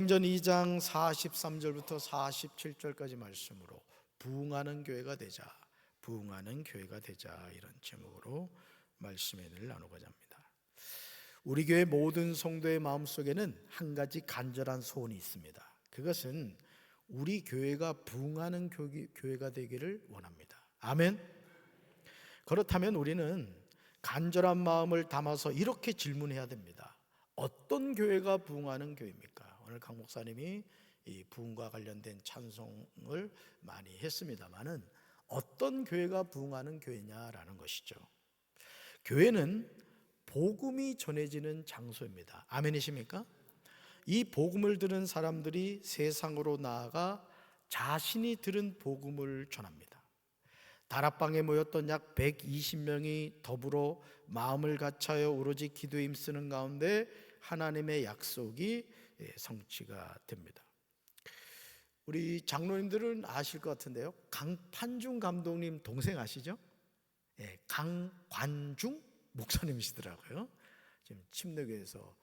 전 2장 43절부터 47절까지 말씀으로 부흥하는 교회가 되자, 부흥하는 교회가 되자, 이런 제목으로 말씀을 나누고자 합니다. 우리 교회 모든 성도의 마음속에는 한 가지 간절한 소원이 있습니다. 그것은 우리 교회가 부흥하는 교회가 되기를 원합니다. 아멘. 그렇다면 우리는 간절한 마음을 담아서 이렇게 질문해야 됩니다. 어떤 교회가 부흥하는 교회입니까? 오늘 강 목사님이 이 부흥과 관련된 찬송을 많이 했습니다만은 어떤 교회가 부흥하는 교회냐라는 것이죠. 교회는 복음이 전해지는 장소입니다. 아멘이십니까? 이 복음을 들은 사람들이 세상으로 나아가 자신이 들은 복음을 전합니다. 다락방에 모였던 약 120명이 더불어 마음을 같이하여 오로지 기도에 힘쓰는 가운데 하나님의 약속이 성취가 됩니다. 우리 장로님들은 아실 것 같은데요, 강판중 감독님 동생 아시죠? 강관중 목사님이시더라고요. 지금 침례교회에서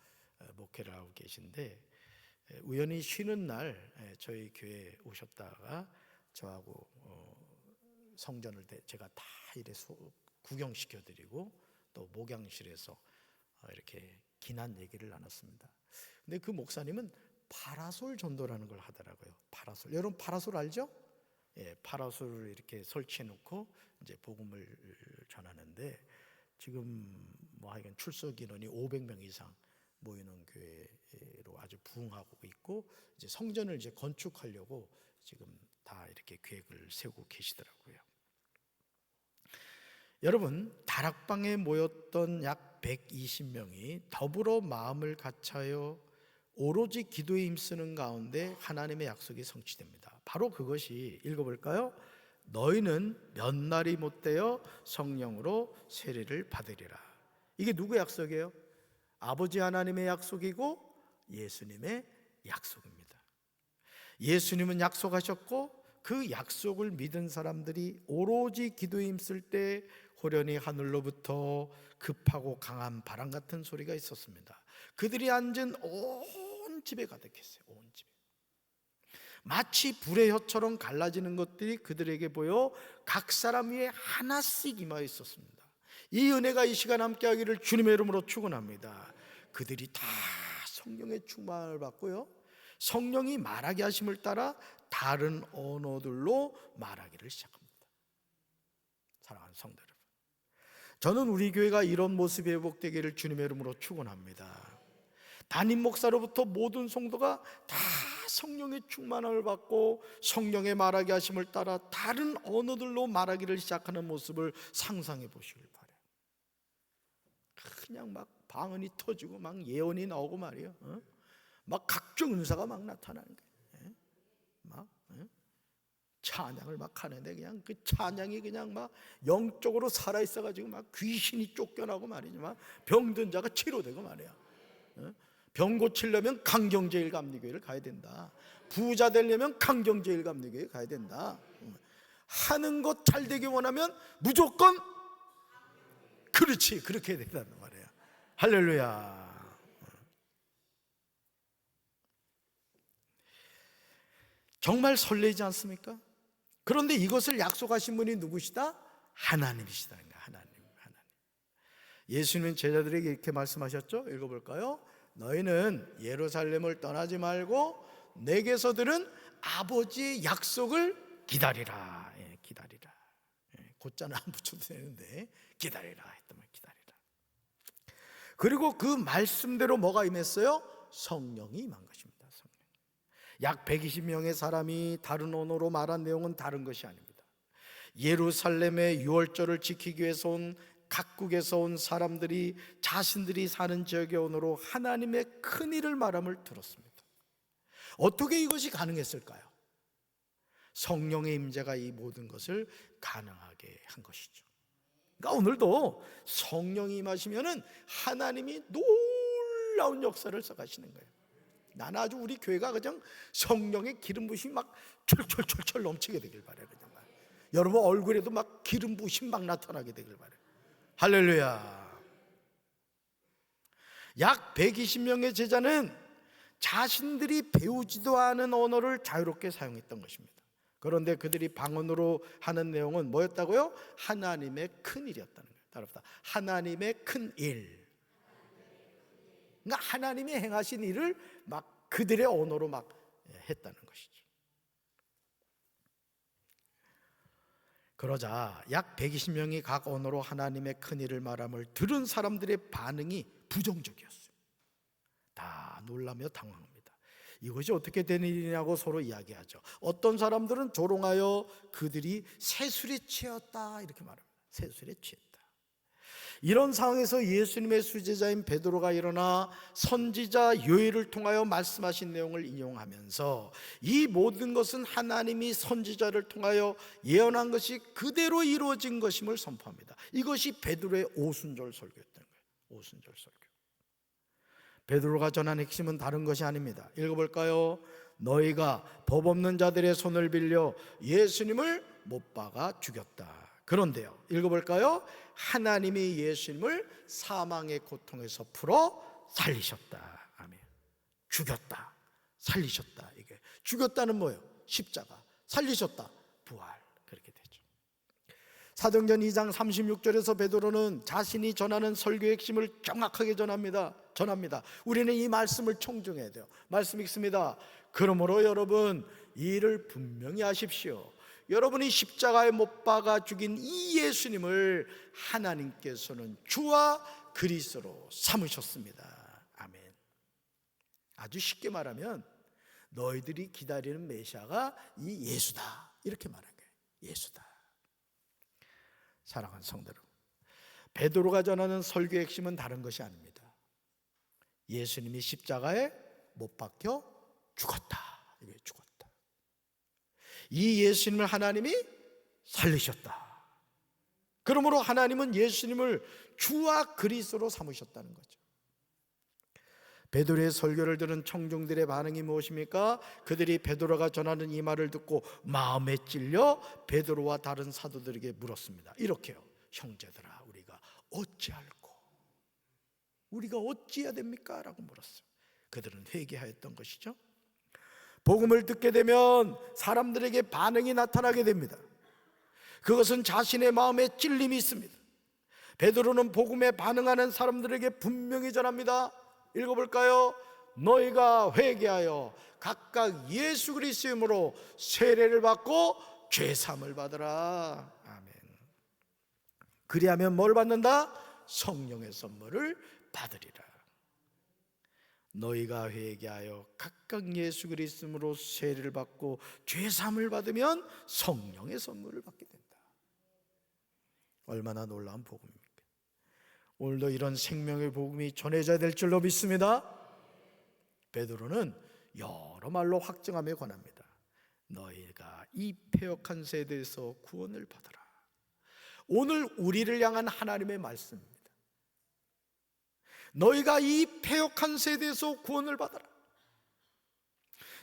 목회를 하고 계신데 우연히 쉬는 날 저희 교회에 오셨다가 저하고 성전을 제가 다 이래 구경시켜드리고 또 목양실에서 이렇게 기난 얘기를 나눴습니다. 근데 그 목사님은 파라솔 전도라는 걸 하더라고요. 파라솔, 여러분 파라솔 알죠? 파라솔을 이렇게 설치해 놓고 이제 복음을 전하는데 지금 하여간 출석 인원이 500명 이상 모이는 교회로 아주 부흥하고 있고, 이제 성전을 이제 건축하려고 지금 다 이렇게 계획을 세우고 계시더라고요. 여러분, 다락방에 모였던 약 120명이 더불어 마음을 같이하여 오로지 기도에 힘쓰는 가운데 하나님의 약속이 성취됩니다. 바로 그것이, 읽어볼까요? 너희는 몇 날이 못되어 성령으로 세례를 받으리라. 이게 누구의 약속이에요? 아버지 하나님의 약속이고 예수님의 약속입니다. 예수님은 약속하셨고 그 약속을 믿은 사람들이 오로지 기도에 힘쓸 때 호련히 하늘로부터 급하고 강한 바람 같은 소리가 있었습니다. 그들이 앉은 온 집에 가득했어요. 온 집에 마치 불의 혀처럼 갈라지는 것들이 그들에게 보여 각 사람 위에 하나씩 임하여 있었습니다. 이 은혜가 이 시간 함께하기를 주님의 이름으로 축원합니다. 그들이 다 성령의 충만을 받고요, 성령이 말하게 하심을 따라 다른 언어들로 말하기를 시작합니다. 사랑하는 성도 여러분, 저는 우리 교회가 이런 모습이 회복되기를 주님의 이름으로 축원합니다. 담임 목사로부터 모든 성도가 다 성령의 충만함을 받고 성령의 말하게 하심을 따라 다른 언어들로 말하기를 시작하는 모습을 상상해 보시길 바라요. 그냥 막 방언이 터지고 막 예언이 나오고 말이에요. 막 각종 은사가 막 나타나는 거예요. 막 찬양을 막 하는데 그냥 그 찬양이 그냥 막 영적으로 살아있어가지고 막 귀신이 쫓겨나고 말이지, 막 병든 자가 치료되고 말이야. 병 고치려면 강경제일감리교회를 가야 된다. 부자 되려면 강경제일감리교회 가야 된다. 하는 것 잘 되기 원하면 무조건 그렇지, 그렇게 해야 된다는 말이에요. 할렐루야. 정말 설레지 않습니까? 그런데 이것을 약속하신 분이 누구시다? 하나님이시다는 거야. 하나님. 예수님은 제자들에게 이렇게 말씀하셨죠? 읽어볼까요? 너희는 예루살렘을 떠나지 말고 내게서 들은 아버지의 약속을 기다리라. 기다리라. 곧자는 안 붙여도 되는데 기다리라 했더만 기다리라. 그리고 그 말씀대로 뭐가 임했어요? 성령이 임한 것입니다. 성령. 약 120명의 사람이 다른 언어로 말한 내용은 다른 것이 아닙니다. 예루살렘의 유월절을 지키기 위해서 온 각국에서 온 사람들이 자신들이 사는 지역의 언어로 하나님의 큰 일을 말함을 들었습니다. 어떻게 이것이 가능했을까요? 성령의 임재가 이 모든 것을 가능하게 한 것이죠. 그러니까 오늘도 성령이 임하시면은 하나님이 놀라운 역사를 써가시는 거예요. 나는 아주 우리 교회가 그냥 성령의 기름 부심이 막 철철철철 넘치게 되길 바라요. 그냥 여러분 얼굴에도 막 기름 부심 막 나타나게 되길 바라요. 할렐루야. 약 120명의 제자는 자신들이 배우지도 않은 언어를 자유롭게 사용했던 것입니다. 그런데 그들이 방언으로 하는 내용은 뭐였다고요? 하나님의 큰 일이었다는 거예요. 따라합시다. 하나님의 큰 일. 그러니까 하나님이 행하신 일을 막 그들의 언어로 막 했다는 것이죠. 그러자 약 120명이 각 언어로 하나님의 큰 일을 말함을 들은 사람들의 반응이 부정적이었어요. 다 놀라며 당황합니다. 이것이 어떻게 된 일이냐고 서로 이야기하죠. 어떤 사람들은 조롱하여 그들이 세술에 취했다 이렇게 말합니다. 세술에 취했다. 이런 상황에서 예수님의 수제자인 베드로가 일어나 선지자 요엘을 통하여 말씀하신 내용을 인용하면서 이 모든 것은 하나님이 선지자를 통하여 예언한 것이 그대로 이루어진 것임을 선포합니다. 이것이 베드로의 오순절 설교였던 거예요. 오순절 설교. 베드로가 전한 핵심은 다른 것이 아닙니다. 읽어볼까요? 너희가 법 없는 자들의 손을 빌려 예수님을 못 박아 죽였다. 그런데요, 읽어볼까요? 하나님이 예수님을 사망의 고통에서 풀어 살리셨다. 아멘. 죽였다, 살리셨다. 이게 죽였다는 뭐예요? 십자가. 살리셨다, 부활. 그렇게 되죠. 사도행전 2장 36절에서 베드로는 자신이 전하는 설교의 핵심을 정확하게 전합니다. 우리는 이 말씀을 청중해야 돼요. 말씀 읽습니다. 그러므로 여러분 이 일을 분명히 아십시오. 여러분이 십자가에 못 박아 죽인 이 예수님을 하나님께서는 주와 그리스도로 삼으셨습니다. 아멘. 아주 쉽게 말하면 너희들이 기다리는 메시아가 이 예수다 이렇게 말한 거예요. 예수다. 사랑하는 성도 여러분, 베드로가 전하는 설교의 핵심은 다른 것이 아닙니다. 예수님이 십자가에 못 박혀 죽었다. 이게 죽었다. 이 예수님을 하나님이 살리셨다. 그러므로 하나님은 예수님을 주와 그리스도로 삼으셨다는 거죠. 베드로의 설교를 들은 청중들의 반응이 무엇입니까? 그들이 베드로가 전하는 이 말을 듣고 마음에 찔려 베드로와 다른 사도들에게 물었습니다. 이렇게요. 형제들아, 우리가 어찌할꼬? 우리가 어찌해야 됩니까? 라고 물었어요. 그들은 회개하였던 것이죠. 복음을 듣게 되면 사람들에게 반응이 나타나게 됩니다. 그것은 자신의 마음에 찔림이 있습니다. 베드로는 복음에 반응하는 사람들에게 분명히 전합니다. 읽어볼까요? 너희가 회개하여 각각 예수 그리스도의 이름으로 세례를 받고 죄사함을 받으라. 아멘. 그리하면 뭘 받는다? 성령의 선물을 받으리라. 너희가 회개하여 각각 예수 그리스도의 이름으로 세례를 받고 죄사함을 받으면 성령의 선물을 받게 된다. 얼마나 놀라운 복음입니까? 오늘도 이런 생명의 복음이 전해져야 될 줄로 믿습니다. 베드로는 여러 말로 확증하며 권합니다. 너희가 이 패역한 세대에서 구원을 받아라. 오늘 우리를 향한 하나님의 말씀입니다. 너희가 이 패역한 세대에서 구원을 받아라.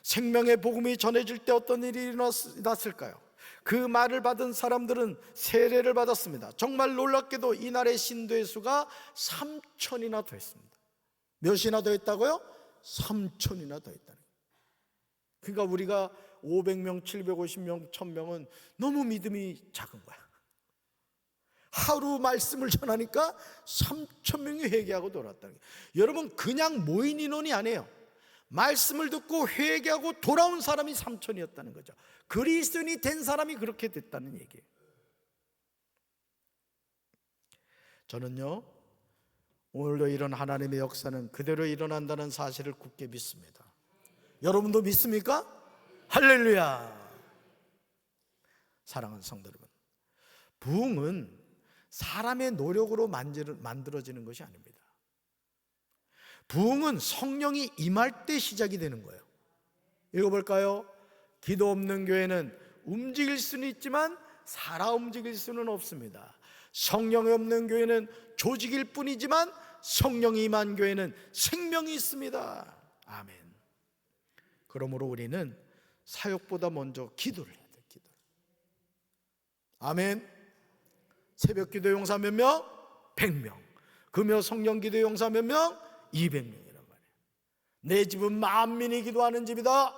생명의 복음이 전해질 때 어떤 일이 일어났을까요? 그 말을 받은 사람들은 세례를 받았습니다. 정말 놀랍게도 이날의 신도의 수가 3,000이나 더했습니다. 몇이나 더했다고요? 3,000이나 더했다는 거예요. 그러니까 우리가 500명, 750명, 1,000명은 너무 믿음이 작은 거야. 하루 말씀을 전하니까 3,000명이 회개하고 돌아왔다는 거예요. 여러분, 그냥 모인 인원이 아니에요. 말씀을 듣고 회개하고 돌아온 사람이 3,000이었다는 거죠. 그리스도인이 된 사람이 그렇게 됐다는 얘기예요. 저는요, 오늘도 이런 하나님의 역사는 그대로 일어난다는 사실을 굳게 믿습니다. 여러분도 믿습니까? 할렐루야. 사랑하는 성도 여러분, 부흥은 사람의 노력으로 만들어지는 것이 아닙니다. 부흥은 성령이 임할 때 시작이 되는 거예요. 읽어볼까요? 기도 없는 교회는 움직일 수는 있지만 살아 움직일 수는 없습니다. 성령이 없는 교회는 조직일 뿐이지만 성령이 임한 교회는 생명이 있습니다. 아멘. 그러므로 우리는 사역보다 먼저 기도를 해야 돼요. 기도. 아멘. 새벽 기도 용사 몇 명? 100명. 금요 성령 기도 용사 몇 명? 200명이란 말이에요. 내 집은 만민이 기도하는 집이다.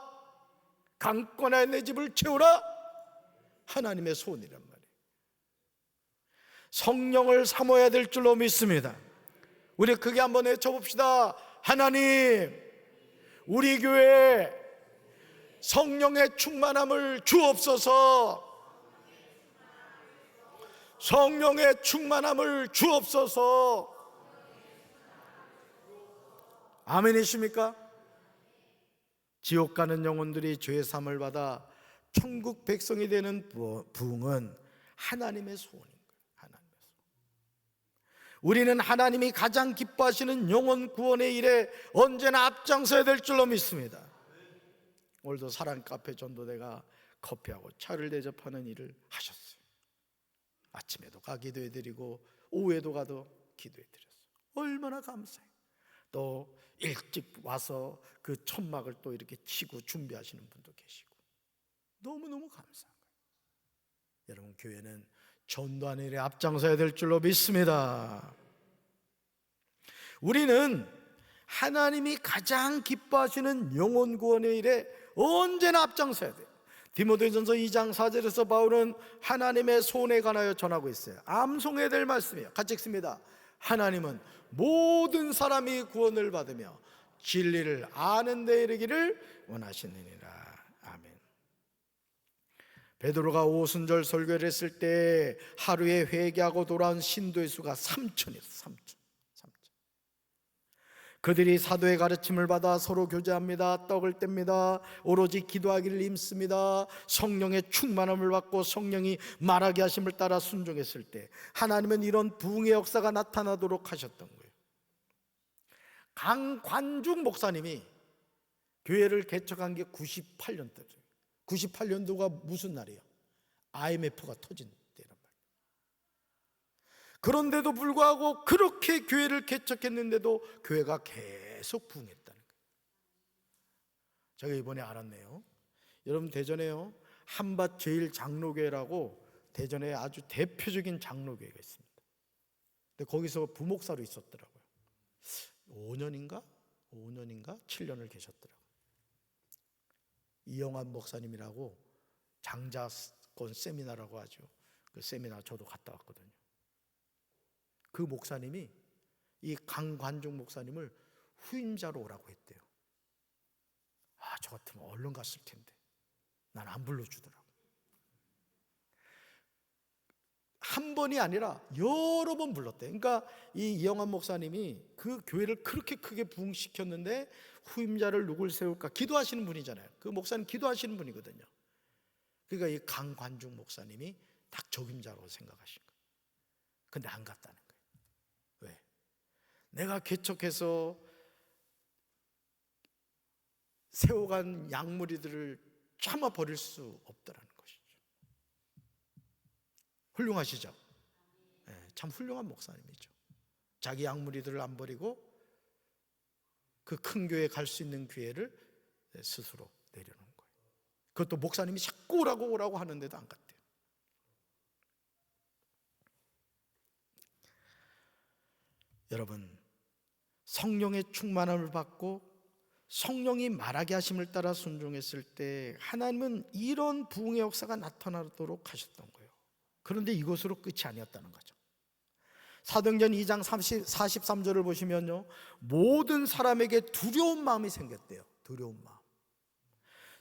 강권하여 내 집을 채우라. 하나님의 소원이란 말이에요. 성령을 사모해야 될 줄로 믿습니다. 우리 크게 한번 외쳐봅시다. 하나님, 우리 교회에 성령의 충만함을 주옵소서. 성령의 충만함을 주옵소서. 아멘이십니까? 지옥 가는 영혼들이 죄 사함을 받아 천국 백성이 되는 부흥은 하나님의 소원인 거예요. 하나님의 소원. 우리는 하나님이 가장 기뻐하시는 영혼 구원의 일에 언제나 앞장서야 될 줄로 믿습니다. 오늘도 사랑 카페 전도대가 커피하고 차를 대접하는 일을 하셨어요. 아침에도 가 기도해드리고 오후에도 가도 기도해드렸어요. 얼마나 감사해요. 또 일찍 와서 그 천막을 또 이렇게 치고 준비하시는 분도 계시고 너무너무 감사한 거예요. 여러분, 교회는 전도하는 일에 앞장서야 될 줄로 믿습니다. 우리는 하나님이 가장 기뻐하시는 영혼 구원의 일에 언제나 앞장서야 돼요. 디모데전서 2장 4절에서 바울은 하나님의 소원에 관하여 전하고 있어요. 암송해야 될 말씀이에요. 같이 읽습니다. 하나님은 모든 사람이 구원을 받으며 진리를 아는 데 이르기를 원하시느니라. 아멘. 베드로가 오순절 설교를 했을 때 하루에 회개하고 돌아온 신도의 수가 3,000이었어요. 3,000. 그들이 사도의 가르침을 받아 서로 교제합니다. 떡을 뗍니다. 오로지 기도하기를 힘씁니다. 성령의 충만함을 받고 성령이 말하게 하심을 따라 순종했을 때 하나님은 이런 부흥의 역사가 나타나도록 하셨던 거예요. 강관중 목사님이 교회를 개척한 게 98년도죠. 98년도가 무슨 날이에요? IMF가 터진 때란 말이에요. 그런데도 불구하고 그렇게 교회를 개척했는데도 교회가 계속 부흥했다는 거예요. 제가 이번에 알았네요. 여러분, 대전에요, 한밭 제일장로교회라고 대전에 아주 대표적인 장로교회가 있습니다. 근데 거기서 부목사로 있었더라고요. 5년인가 7년을 계셨더라고요. 이영환 목사님이라고 장자권 세미나라고 하죠. 그 세미나 저도 갔다 왔거든요. 그 목사님이 이 강관중 목사님을 후임자로 오라고 했대요. 저 같으면 얼른 갔을 텐데 난 안 불러주더라고. 한 번이 아니라 여러 번 불렀대. 그러니까 이 이영환 목사님이 그 교회를 그렇게 크게 부흥시켰는데 후임자를 누굴 세울까 기도하시는 분이잖아요. 그 목사님 기도하시는 분이거든요. 그러니까 이 강관중 목사님이 딱 적임자로 생각하신 거예요. 근데 안 갔다는 거예요. 왜? 내가 개척해서 세워간 양무리들을 참아 버릴 수 없더라는 것이죠. 훌륭하시죠? 네, 참 훌륭한 목사님이죠. 자기 양무리들을 안 버리고 그 큰 교회에 갈 수 있는 기회를 스스로 내려놓은 거예요. 그것도 목사님이 자꾸 오라고 하는데도 안 갔대요. 여러분, 성령의 충만함을 받고 성령이 말하게 하심을 따라 순종했을 때 하나님은 이런 부흥의 역사가 나타나도록 하셨던 거예요. 그런데 이것으로 끝이 아니었다는 거죠. 사도행전 2장 43절을 보시면요, 모든 사람에게 두려운 마음이 생겼대요. 두려운 마음.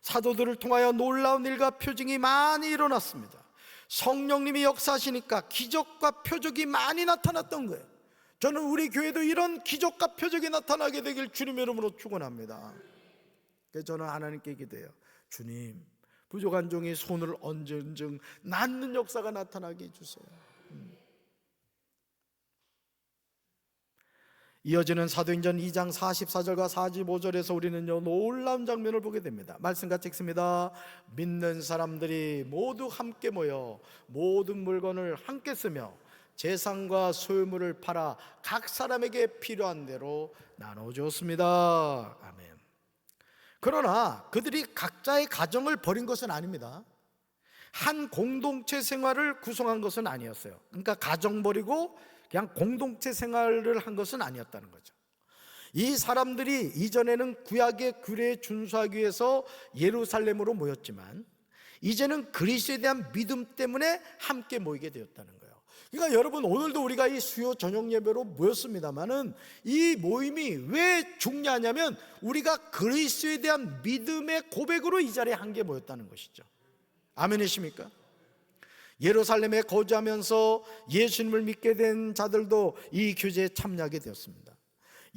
사도들을 통하여 놀라운 일과 표징이 많이 일어났습니다. 성령님이 역사하시니까 기적과 표적이 많이 나타났던 거예요. 저는 우리 교회도 이런 기적과 표적이 나타나게 되길 주님의 이름으로 축원합니다. 그래서 저는 하나님께 기도해요. 주님, 부족한 종이 손을 얹은 낫는 역사가 나타나게 해주세요. 이어지는 사도행전 2장 44절과 45절에서 우리는요, 놀라운 장면을 보게 됩니다. 말씀 같이 읽습니다. 믿는 사람들이 모두 함께 모여 모든 물건을 함께 쓰며 재산과 소유물을 팔아 각 사람에게 필요한 대로 나눠주었습니다. 아멘. 그러나 그들이 각자의 가정을 버린 것은 아닙니다. 한 공동체 생활을 구성한 것은 아니었어요. 그러니까 가정 버리고 그냥 공동체 생활을 한 것은 아니었다는 거죠. 이 사람들이 이전에는 구약의 규례에 준수하기 위해서 예루살렘으로 모였지만 이제는 그리스도에 대한 믿음 때문에 함께 모이게 되었다는 거예요. 그러니까 여러분, 오늘도 우리가 이 수요 저녁 예배로 모였습니다만은 이 모임이 왜 중요하냐면 우리가 그리스도에 대한 믿음의 고백으로 이 자리에 함께 모였다는 것이죠. 아멘이십니까? 예루살렘에 거주하면서 예수님을 믿게 된 자들도 이 교제에 참여하게 되었습니다.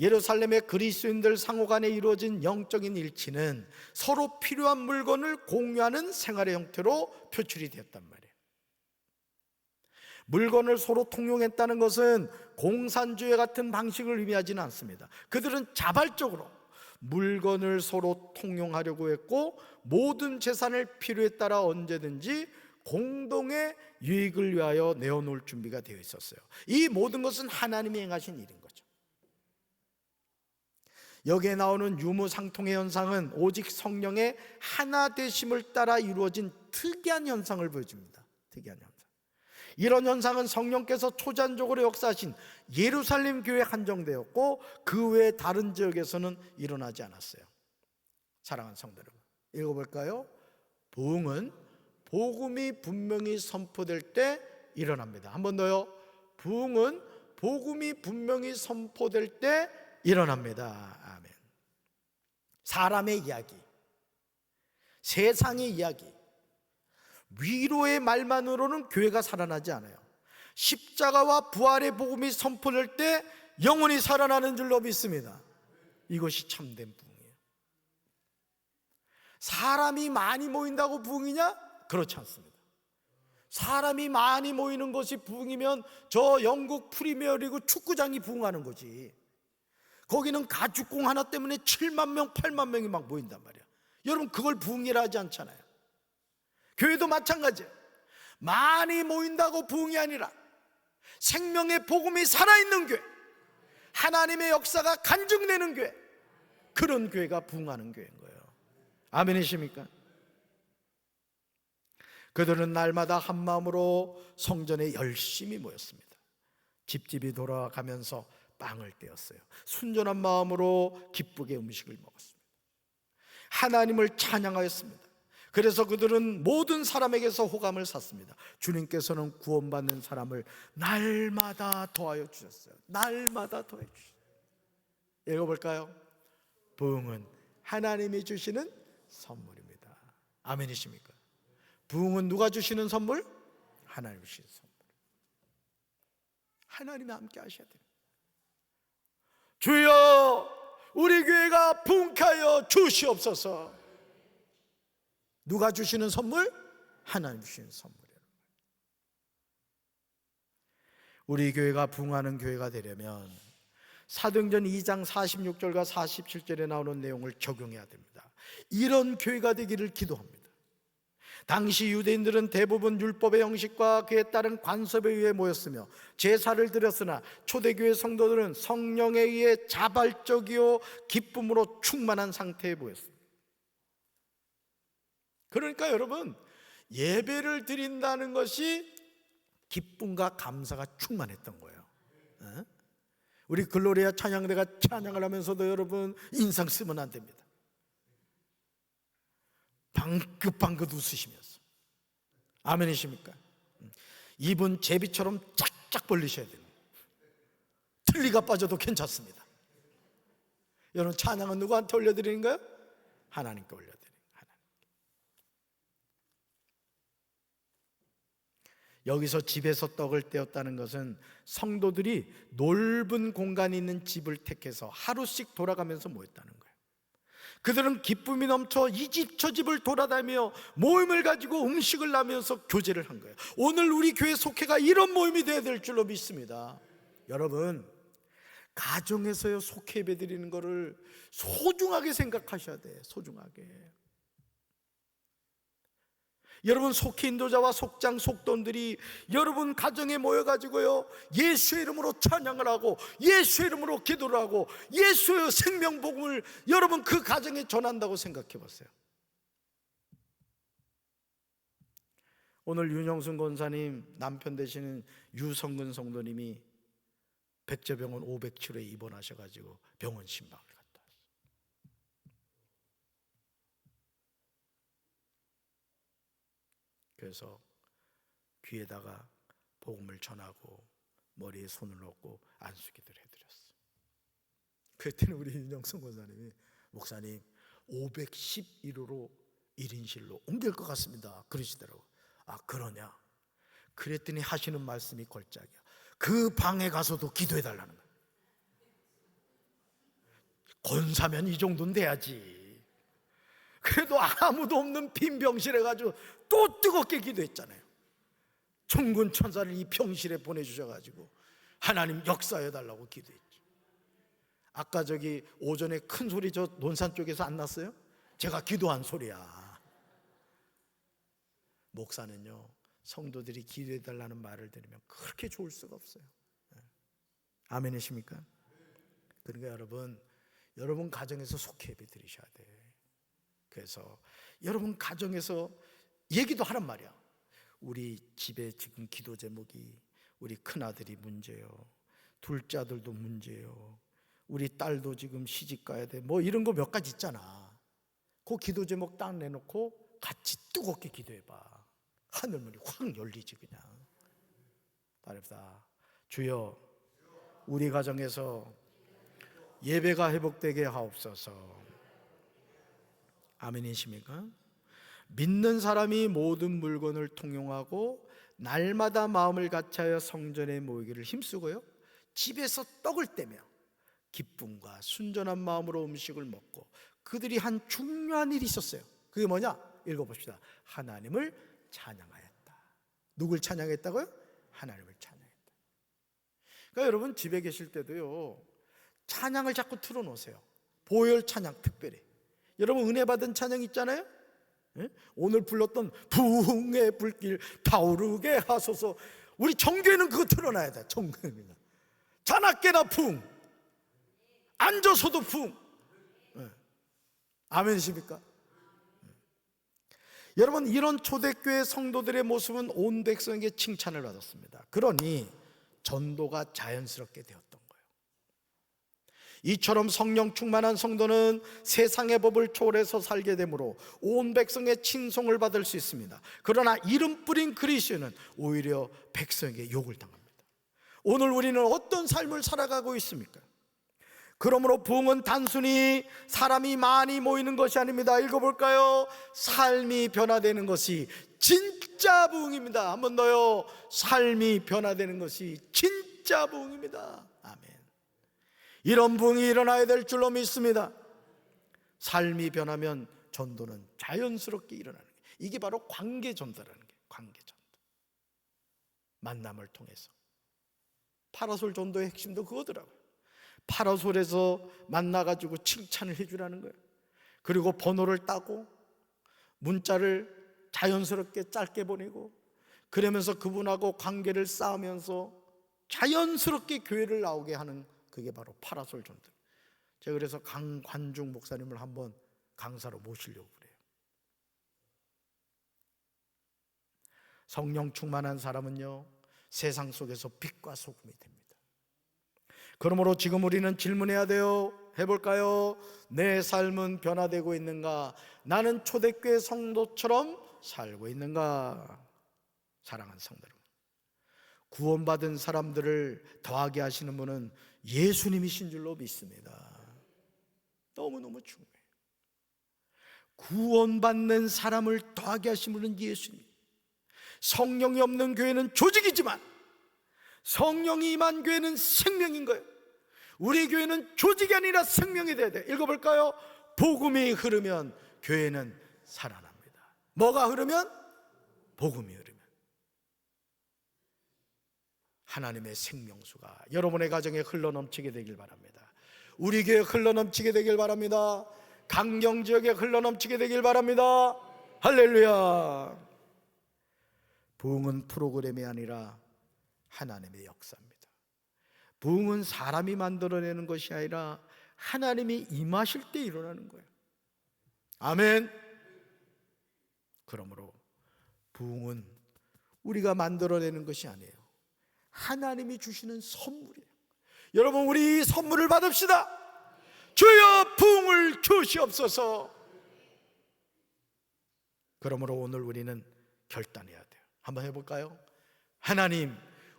예루살렘의 그리스도인들 상호간에 이루어진 영적인 일치는 서로 필요한 물건을 공유하는 생활의 형태로 표출이 되었단 말이에요. 물건을 서로 통용했다는 것은 공산주의 같은 방식을 의미하지는 않습니다. 그들은 자발적으로 물건을 서로 통용하려고 했고 모든 재산을 필요에 따라 언제든지 공동의 유익을 위하여 내어놓을 준비가 되어 있었어요. 이 모든 것은 하나님이 행하신 일인 거죠. 여기에 나오는 유무상통의 현상은 오직 성령의 하나 되심을 따라 이루어진 특이한 현상을 보여줍니다. 특이한 현상. 이런 현상은 성령께서 초자연적으로 역사하신 예루살렘 교회에 한정되었고 그 외 다른 지역에서는 일어나지 않았어요. 사랑하는 성도 여러분, 읽어볼까요? 부흥은 복음이 분명히 선포될 때 일어납니다. 한 번 더요. 부흥은 복음이 분명히 선포될 때 일어납니다. 아멘. 사람의 이야기, 세상의 이야기, 위로의 말만으로는 교회가 살아나지 않아요. 십자가와 부활의 복음이 선포될 때 영혼이 살아나는 줄로 믿습니다. 이것이 참된 부흥이에요. 사람이 많이 모인다고 부흥이냐? 그렇지 않습니다. 사람이 많이 모이는 것이 부흥이면 저 영국 프리미어리그 축구장이 부흥하는 거지. 거기는 가죽공 하나 때문에 7만 명, 8만 명이 막 모인단 말이야. 여러분, 그걸 부흥이라 하지 않잖아요. 교회도 마찬가지예요. 많이 모인다고 부흥이 아니라 생명의 복음이 살아있는 교회, 하나님의 역사가 간증되는 교회, 그런 교회가 부흥하는 교회인 거예요. 아멘이십니까? 그들은 날마다 한 마음으로 성전에 열심히 모였습니다. 집집이 돌아가면서 빵을 떼었어요. 순전한 마음으로 기쁘게 음식을 먹었습니다. 하나님을 찬양하였습니다. 그래서 그들은 모든 사람에게서 호감을 샀습니다. 주님께서는 구원받는 사람을 날마다 더하여 주셨어요. 날마다 더하여 주셨어요. 읽어볼까요? 부흥은 하나님이 주시는 선물입니다. 아멘이십니까? 부흥은 누가 주시는 선물? 하나님이 주시는 선물. 하나님이 함께 하셔야 됩니다. 주여, 우리 교회가 부흥케 하여 주시옵소서. 누가 주시는 선물? 하나님 주시는 선물이에요. 우리 교회가 부흥하는 교회가 되려면 사도행전 2장 46절과 47절에 나오는 내용을 적용해야 됩니다. 이런 교회가 되기를 기도합니다. 당시 유대인들은 대부분 율법의 형식과 그에 따른 관습에 의해 모였으며 제사를 드렸으나 초대교회 성도들은 성령에 의해 자발적이요 기쁨으로 충만한 상태에 보였습니다. 그러니까 여러분, 예배를 드린다는 것이 기쁨과 감사가 충만했던 거예요. 우리 글로리아 찬양대가 찬양을 하면서도 여러분 인상 쓰면 안 됩니다. 방긋방긋 웃으시면서. 아멘이십니까? 입은 제비처럼 쫙쫙 벌리셔야 됩니다. 틀니가 빠져도 괜찮습니다. 여러분, 찬양은 누구한테 올려드리는 거예요? 하나님께 올려드리는 거예요. 여기서 집에서 떡을 떼었다는 것은 성도들이 넓은 공간이 있는 집을 택해서 하루씩 돌아가면서 모였다는 거예요. 그들은 기쁨이 넘쳐 이 집 저 집을 돌아다니며 모임을 가지고 음식을 나누면서 교제를 한 거예요. 오늘 우리 교회 속회가 이런 모임이 되어야 될 줄로 믿습니다. 여러분, 가정에서요 속회 예배 드리는 거를 소중하게 생각하셔야 돼요. 소중하게. 여러분, 속회 인도자와 속장 속돈들이 여러분 가정에 모여가지고요 예수의 이름으로 찬양을 하고 예수의 이름으로 기도를 하고 예수의 생명복음을 여러분 그 가정에 전한다고 생각해 보세요. 오늘 윤영순 권사님 남편 되시는 유성근 성도님이 백제병원 507호에 입원하셔가지고 병원 신방을 갔다 왔어요. 그래서 귀에다가 복음을 전하고 머리에 손을 얹고 안수기도를 해드렸어요. 그랬더니 우리 윤영성 권사님이 목사님 511호로 1인실로 옮길 것 같습니다 그러시더라고요. 아 그러냐? 그랬더니 하시는 말씀이 걸작이야. 그 방에 가서도 기도해 달라는 거예요. 권사면 이 정도는 돼야지. 그래도 아무도 없는 빈 병실에 가지고 또 뜨겁게 기도했잖아요. 천군 천사를 이 병실에 보내주셔가지고 하나님 역사해 달라고 기도했죠. 아까 저기 오전에 큰 소리 저 논산 쪽에서 안 났어요? 제가 기도한 소리야. 목사는요 성도들이 기도해 달라는 말을 들으면 그렇게 좋을 수가 없어요. 아멘이십니까? 그러니까 여러분 가정에서 속히 예배 드리셔야 돼. 그래서 여러분 가정에서 얘기도 하란 말이야. 우리 집에 지금 기도 제목이 우리 큰아들이 문제요, 둘째 아들도 문제요, 우리 딸도 지금 시집 가야 돼, 뭐 이런 거 몇 가지 있잖아. 그 기도 제목 딱 내놓고 같이 뜨겁게 기도해봐. 하늘문이 확 열리지 그냥. 따릅시다. 주여 우리 가정에서 예배가 회복되게 하옵소서. 아멘이십니까? 믿는 사람이 모든 물건을 통용하고 날마다 마음을 같이하여 성전에 모이기를 힘쓰고요, 집에서 떡을 떼며 기쁨과 순전한 마음으로 음식을 먹고 그들이 한 중요한 일이 있었어요. 그게 뭐냐? 읽어봅시다. 하나님을 찬양하였다. 누굴 찬양했다고요? 하나님을 찬양했다. 그러니까 여러분 집에 계실 때도요 찬양을 자꾸 틀어놓으세요. 보혈 찬양 특별히. 여러분 은혜 받은 찬양 있잖아요. 오늘 불렀던 부흥의 불길 타오르게 하소서. 우리 정교회는 그거 틀어놔야 돼. 정교회는 자나깨나 부흥, 앉아서도 부흥. 아멘이십니까? 여러분 이런 초대교회 성도들의 모습은 온 백성에게 칭찬을 받았습니다. 그러니 전도가 자연스럽게 되었던 거예요. 이처럼 성령 충만한 성도는 세상의 법을 초월해서 살게 되므로 온 백성의 칭송을 받을 수 있습니다. 그러나 이름 뿌린 그리스도인은 오히려 백성에게 욕을 당합니다. 오늘 우리는 어떤 삶을 살아가고 있습니까? 그러므로 부흥은 단순히 사람이 많이 모이는 것이 아닙니다. 읽어볼까요? 삶이 변화되는 것이 진짜 부흥입니다. 한 번 더요. 삶이 변화되는 것이 진짜 부흥입니다. 아멘. 이런 부흥이 일어나야 될 줄로 믿습니다. 삶이 변하면 전도는 자연스럽게 일어나는 거예요. 이게 바로 관계전도라는 거예요. 관계전도. 만남을 통해서. 파라솔 전도의 핵심도 그거더라고요. 파라솔에서 만나가지고 칭찬을 해주라는 거예요. 그리고 번호를 따고 문자를 자연스럽게 짧게 보내고 그러면서 그분하고 관계를 쌓으면서 자연스럽게 교회를 나오게 하는, 그게 바로 파라솔 전도. 제가 그래서 강관중 목사님을 한번 강사로 모시려고 그래요. 성령 충만한 사람은요 세상 속에서 빛과 소금이 됩니다. 그러므로 지금 우리는 질문해야 돼요. 해볼까요? 내 삶은 변화되고 있는가? 나는 초대교회 성도처럼 살고 있는가? 사랑하는 성도 여러분, 구원받은 사람들을 더하게 하시는 분은 예수님이신 줄로 믿습니다. 너무너무 중요해요. 구원받는 사람을 더하게 하신 분은 예수님. 성령이 없는 교회는 조직이지만 성령이 임한 교회는 생명인 거예요. 우리 교회는 조직이 아니라 생명이 돼야 돼. 읽어볼까요? 복음이 흐르면 교회는 살아납니다. 뭐가 흐르면? 복음이 흐르면. 하나님의 생명수가 여러분의 가정에 흘러넘치게 되길 바랍니다. 우리 교회에 흘러넘치게 되길 바랍니다. 강경지역에 흘러넘치게 되길 바랍니다. 할렐루야. 부흥은 프로그램이 아니라 하나님의 역사입니다. 부흥은 사람이 만들어내는 것이 아니라 하나님이 임하실 때 일어나는 거예요. 아멘. 그러므로 부흥은 우리가 만들어내는 것이 아니에요. 하나님이 주시는 선물이에요. 여러분, 우리 선물을 받읍시다. 주여 부흥을 주시옵소서. 그러므로 오늘 우리는 결단해야 돼요. 한번 해볼까요? 하나님,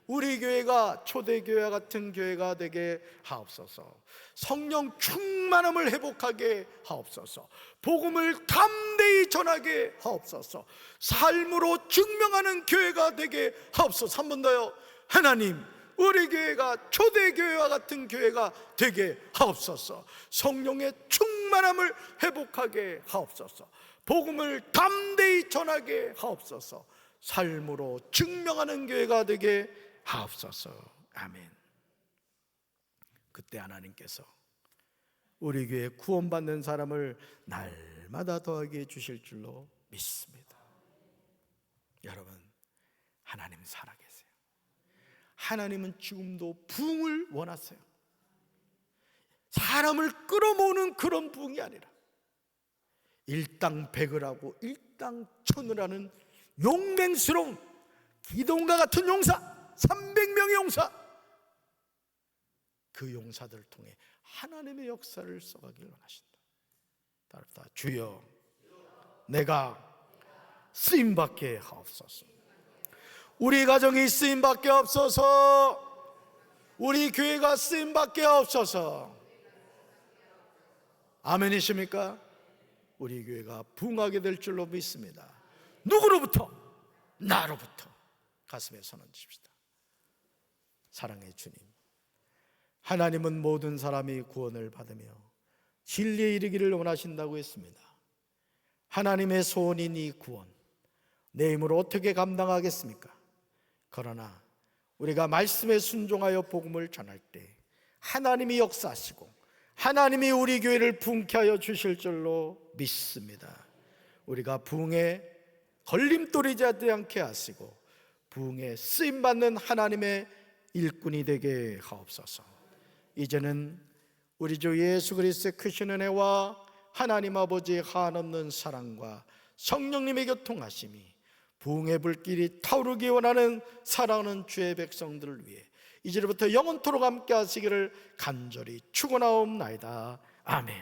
우리 교회가 초대교회와 같은 교회가 되게 하옵소서. 성령 충만함을 회복하게 하옵소서. 복음을 담대히 전하게 하옵소서. 삶으로 증명하는 교회가 되게 하옵소서. 한 번 더요. 하나님, 우리 교회가 초대교회와 같은 교회가 되게 하옵소서. 성령의 충만함을 회복하게 하옵소서. 복음을 담대히 전하게 하옵소서. 삶으로 증명하는 교회가 되게 하옵소서. 아멘. 그때 하나님께서 우리 교회 구원받는 사람을 날마다 더하게 해주실 줄로 믿습니다. 여러분, 하나님 살아계세요. 하나님은 지금도 부흥을 원하세요. 사람을 끌어모으는 그런 부흥이 아니라 일당백을 하고 일당천을 하는 용맹스러운 기도원과 같은 용사, 300명의 용사, 그 용사들을 통해 하나님의 역사를 써가기를 원하신다. 따릅니다. 주여, 내가 쓰임받게 하옵소서. 우리 가정이 쓰임받게 하옵소서. 우리 교회가 쓰임받게 하옵소서. 아멘이십니까? 우리 교회가 부흥하게 될 줄로 믿습니다. 누구로부터? 나로부터. 가슴에 손 얹읍시다. 사랑의 주님, 하나님은 모든 사람이 구원을 받으며 진리에 이르기를 원하신다고 했습니다. 하나님의 소원인 이 구원, 내 힘으로 어떻게 감당하겠습니까? 그러나 우리가 말씀에 순종하여 복음을 전할 때 하나님이 역사하시고 하나님이 우리 교회를 부흥케 하여 주실 줄로 믿습니다. 우리가 부흥에 걸림돌이 되지 않게 하시고 부흥에 쓰임받는 하나님의 일꾼이 되게 하옵소서. 이제는 우리 주 예수 그리스도의 크신 은혜와 하나님 아버지의 한없는 사랑과 성령님의 교통하심이 부흥의 불길이 타오르기 원하는 사랑하는 주의 백성들을 위해 이제부터 영원토록 함께 하시기를 간절히 축원하옵나이다. 아멘.